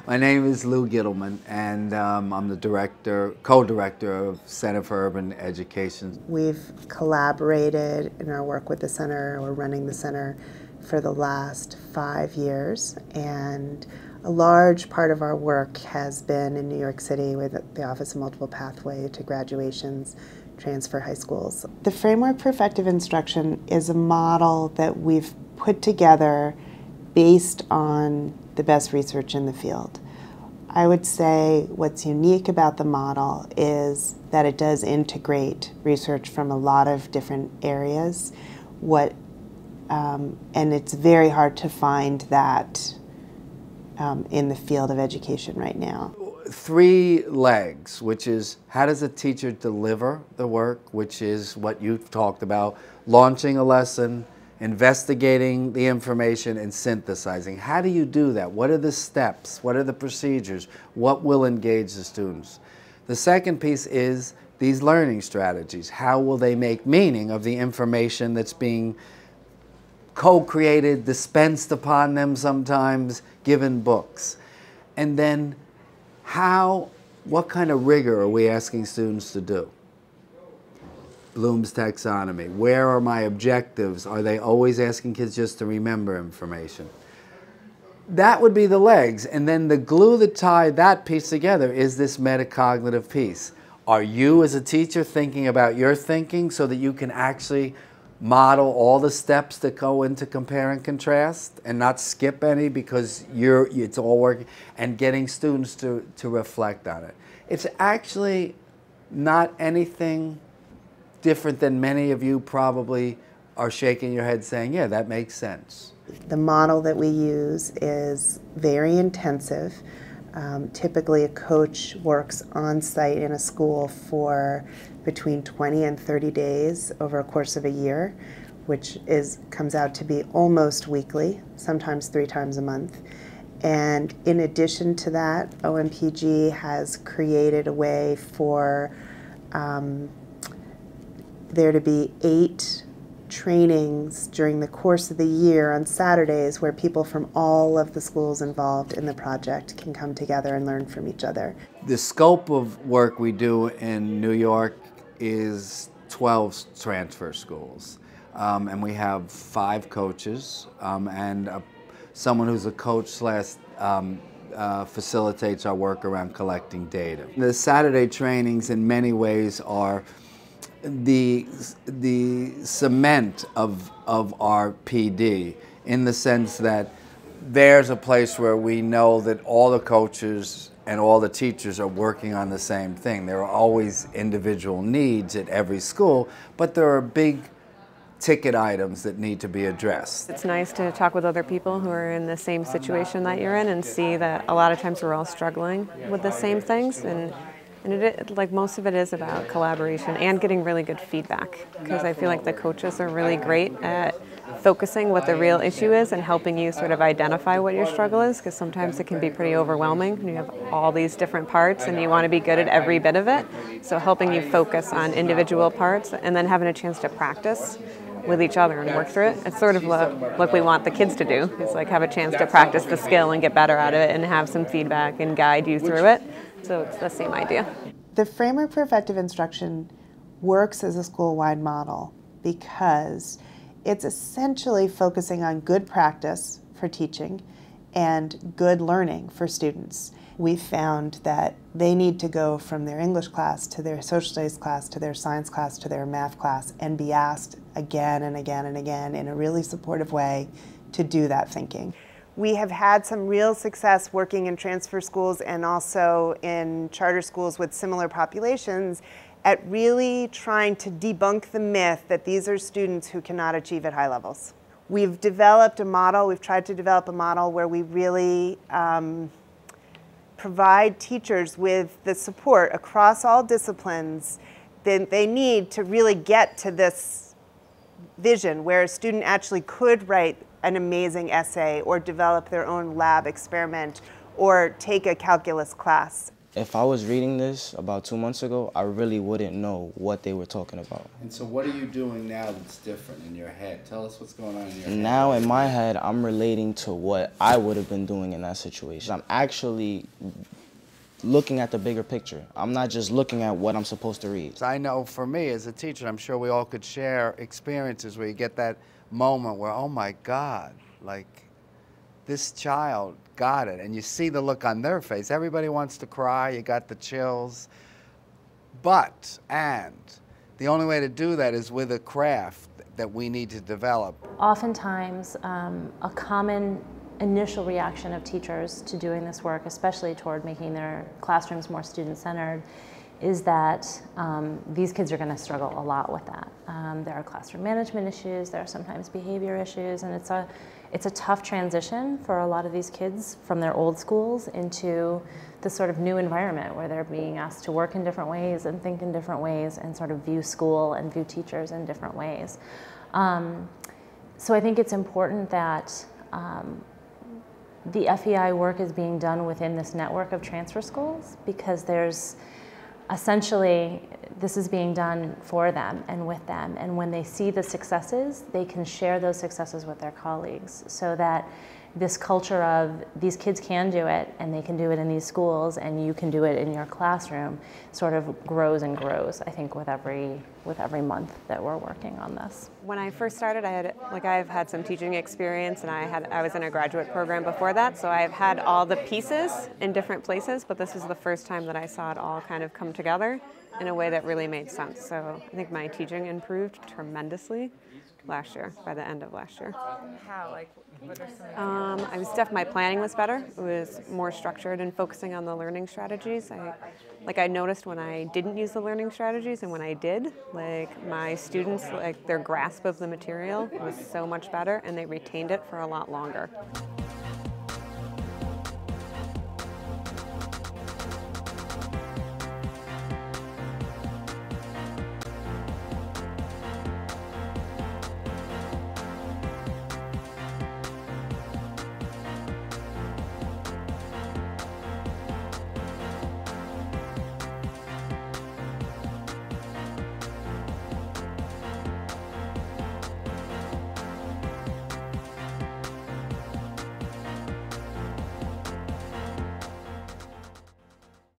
My name is Lou Gittleman, and I'm the co-director of Center for Urban Education. We've collaborated in our work with the center, or running the center, for the last 5 years, and a large part of our work has been in New York City with the Office of Multiple Pathway to Graduations, transfer high schools. The Framework for Effective Instruction is a model that we've put together based on the best research in the field. I would say what's unique about the model is that it does integrate research from a lot of different areas. And it's very hard to find that in the field of education right now. 3 legs, which is how does a teacher deliver the work, which is what you've talked about, launching a lesson, investigating the information, and synthesizing. How do you do that? What are the steps? What are the procedures? What will engage the students? The second piece is these learning strategies. How will they make meaning of the information that's being co-created, dispensed upon them sometimes, given books? And then what kind of rigor are we asking students to do? Bloom's taxonomy. Where are my objectives? Are they always asking kids just to remember information? That would be the legs. And then the glue that tied that piece together is this metacognitive piece. Are you as a teacher thinking about your thinking so that you can actually model all the steps that go into compare and contrast and not skip any because it's all working, and getting students to reflect on it? It's actually not anything different than many of you probably are shaking your head saying, yeah, that makes sense. The model that we use is very intensive. Typically a coach works on site in a school for between 20 and 30 days over a course of a year, which comes out to be almost weekly, sometimes 3 times a month. And in addition to that, OMPG has created a way for there to be 8 trainings during the course of the year on Saturdays where people from all of the schools involved in the project can come together and learn from each other. The scope of work we do in New York is 12 transfer schools. And we have 5 coaches and someone who's a coach facilitates our work around collecting data. The Saturday trainings in many ways are the cement of our PD, in the sense that there's a place where we know that all the coaches and all the teachers are working on the same thing. There are always individual needs at every school, but there are big ticket items that need to be addressed. It's nice to talk with other people who are in the same situation that you're in and see that a lot of times we're all struggling with the same things. And like most of it is about collaboration and getting really good feedback, because I feel like the coaches are really great at focusing what the real issue is and helping you sort of identify what your struggle is, because sometimes it can be pretty overwhelming when you have all these different parts and you want to be good at every bit of it. So helping you focus on individual parts and then having a chance to practice with each other and work through it. It's sort of what we want the kids to do. It's like have a chance to practice the skill and get better at it and have some feedback and guide you through it. So it's the same idea. The Framework for Effective Instruction works as a school-wide model because it's essentially focusing on good practice for teaching and good learning for students. We found that they need to go from their English class to their social studies class to their science class to their math class and be asked again and again and again in a really supportive way to do that thinking. We have had some real success working in transfer schools and also in charter schools with similar populations at really trying to debunk the myth that these are students who cannot achieve at high levels. We've developed a model, we've tried to develop a model where we really provide teachers with the support across all disciplines that they need to really get to this vision where a student actually could write an amazing essay or develop their own lab experiment or take a calculus class. If I was reading this about 2 months ago, I really wouldn't know what they were talking about. And so what are you doing now that's different in your head? Tell us what's going on in your head. Now in my head, I'm relating to what I would have been doing in that situation. I'm actually looking at the bigger picture. I'm not just looking at what I'm supposed to read. I know for me as a teacher, I'm sure we all could share experiences where you get that moment where, oh my God, like this child got it. And you see the look on their face. Everybody wants to cry, you got the chills. And the only way to do that is with a craft that we need to develop. Oftentimes, a common initial reaction of teachers to doing this work, especially toward making their classrooms more student-centered, is that these kids are going to struggle a lot with that. There are classroom management issues, there are sometimes behavior issues, and it's a tough transition for a lot of these kids from their old schools into this sort of new environment where they're being asked to work in different ways and think in different ways and sort of view school and view teachers in different ways. So I think it's important that the FEI work is being done within this network of transfer schools, because there's essentially, this is being done for them and with them, and when they see the successes, they can share those successes with their colleagues, so that this culture of these kids can do it and they can do it in these schools and you can do it in your classroom sort of grows and grows, I think, with every month that we're working on this. When I first started, I've had some teaching experience, and I was in a graduate program before that, so I've had all the pieces in different places, but this was the first time that I saw it all kind of come together in a way that really made sense. So I think my teaching improved tremendously last year, by the end of last year. How? Like, what are some My planning was better. It was more structured and focusing on the learning strategies. I noticed when I didn't use the learning strategies and when I did, like my students, like their grasp of the material was so much better and they retained it for a lot longer.